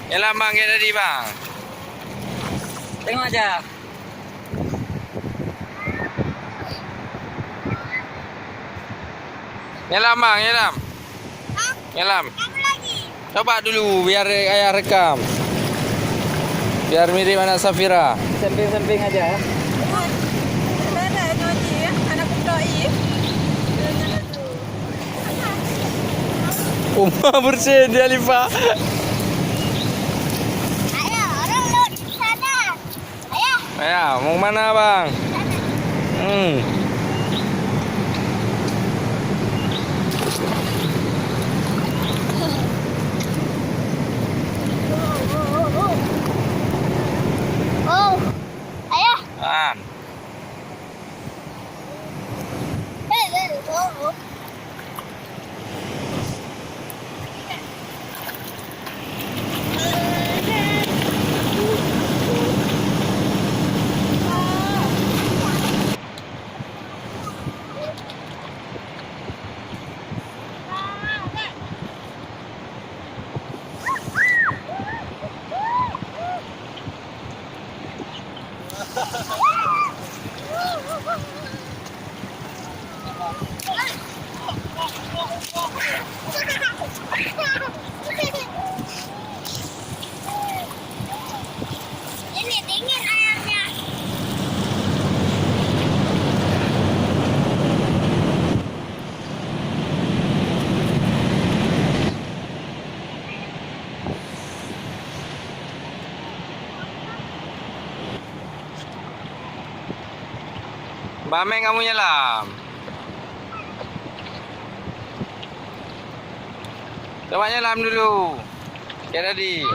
Nyelam bang, kayak tadi bang. Tengok aja. Nyelam bang, nyelam. Nyelam. Coba dulu biar ayah rekam. Biar mirip anak Safira. Samping-samping aja. Umah bersih dia lipat. Ayo, orang laut di sana. Ayo. Ayah, mau mana bang? Oh, ayo. An. Oh. Ini dingin ayamnya. Bameng kamu nyelam. Coba nyelam dulu. Kayak tadi.